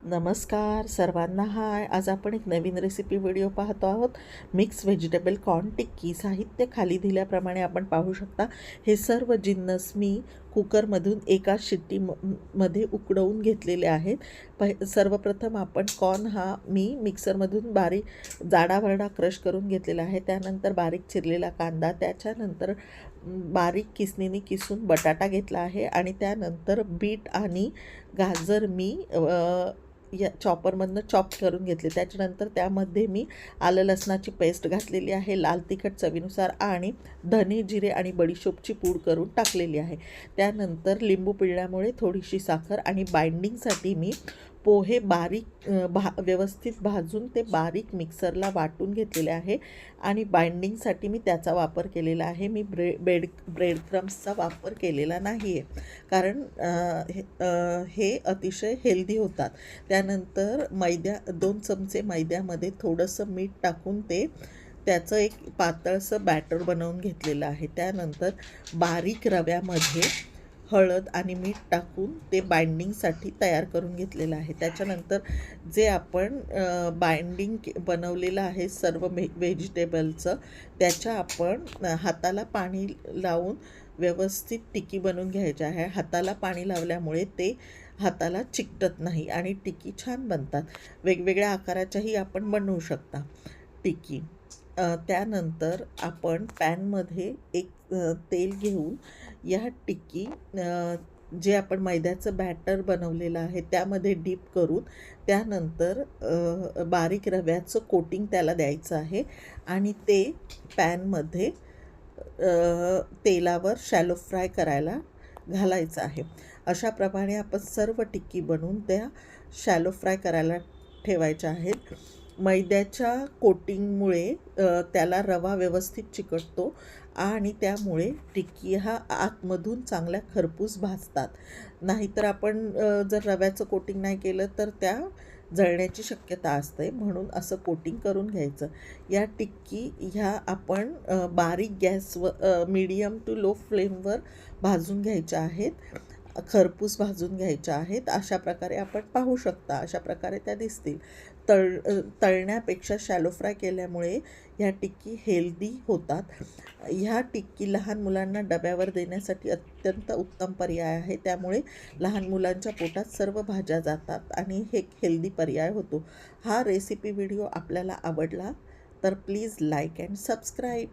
नमस्कार सर्वांना. हाय, आज आपण एक नवीन रेसिपी व्हिडिओ पाहतो आहोत. Mix vegetable corn tikki. साहित्य खाली दिल्याप्रमाणे आपण पाहू शकता. हे सर्व जिन्नस मी कुकरमधून एका शिट्टीमध्ये उकडवून घेतलेले आहेत. सर्वप्रथम आपण कॉर्न हा मी मिक्सरमधून बारीक जाडाभरडा क्रश करून घेतलेला आहे. त्यानंतर बारीक चिरलेला कांदा, त्याच्यानंतर बारीक किसणीने किसून बटाटा घेतला आहे आणि त्यानंतर बीट आणि गाजर मी या चॉपरमधनं चॉप करून घेतले. त्याच्यानंतर त्यामध्ये मी आलं लसणाची पेस्ट घातलेली आहे, लाल तिखट चवीनुसार आणि धने जिरे आणि बडीशोपची पूड करून टाकलेली आहे. त्यानंतर लिंबू पिळल्यामुळे थोडीशी साखर आणि बाइंडिंगसाठी मी पोहे बारीक व्यवस्थित भाजून ते बारीक मिक्सरला वाटून घेतलेले आहे आणि बाइंडिंगसाठी मी त्याचा वापर केलेला आहे. मी ब्रेड क्रम्सचा वापर केलेला नाही आहे, कारण हे अतिशय हेल्दी होतात. त्यानंतर 2 चमचे मैद्यामध्ये थोडंसं मीठ टाकून त्याचं एक पातळसं बॅटर बनवून घेतलेलं आहे. त्यानंतर बारीक रव्यामध्ये हळद आणि मीठ टाकून ते बाइंडिंगसाठी तयार करून घेतलेलं आहे. त्याच्यानंतर जे आपण बाइंडिंग बनवलेलं आहे सर्व व्हेजिटेबलचं, त्याच्या आपण हाताला पाणी लावून व्यवस्थित टिक्की बनवून घ्यायची आहे. हाताला पाणी लावल्यामुळे ते हाताला चिकटत नाही आणि टिक्की छान बनतात. वेगवेगळ्या आकाराच्याही आपण बनवू शकता टिक्की. त्यानंतर आपण पॅनमध्ये एक तेल घेऊन या टिक्की जे आपण मैद्याचं बॅटर बनवलेलं आहे त्यामध्ये डीप करून त्यानंतर बारीक रव्याचं कोटिंग त्याला द्यायचं आहे आणि ते पॅनमध्ये तेलावर शॅलो फ्राय करायला घालायचं आहे. अशाप्रमाणे आपण सर्व टिक्की बनवून त्या शॅलो फ्राय करायला ठेवायच्या आहेत. मैद्याच्या कोटिंगमुळे त्याला रवा व्यवस्थित चिकटतो आणि त्यामुळे टिक्की हा आतमधून चांगल्या खरपूस भाजतात. नाहीतर आपण जर रव्याचं कोटिंग नाही केलं तर त्या जळण्याची शक्यता असते, म्हणून असं कोटिंग करून घ्यायचं. या टिक्की ह्या आपण बारीक गॅसवर मीडियम टू लो फ्लेमवर भाजून घ्यायच्या आहेत, खरपूस भाजून घ्यायच्या आहेत. अशा प्रकारे आपण पाहू शकता, अशा प्रकारे त्या दिसतील. तळण्यापेक्षा शॅलो फ्राय केल्यामुळे ह्या टिक्की हेल्दी होतात. ह्या टिक्की लहान मुलांना डब्यावर देण्यासाठी अत्यंत उत्तम पर्याय आहे. त्यामुळे लहान मुलांच्या पोटात सर्व भाज्या जातात आणि हे हेल्दी पर्याय होतो. हा रेसिपी व्हिडिओ आपल्याला आवडला तर प्लीज लाईक अँड सबस्क्राईब.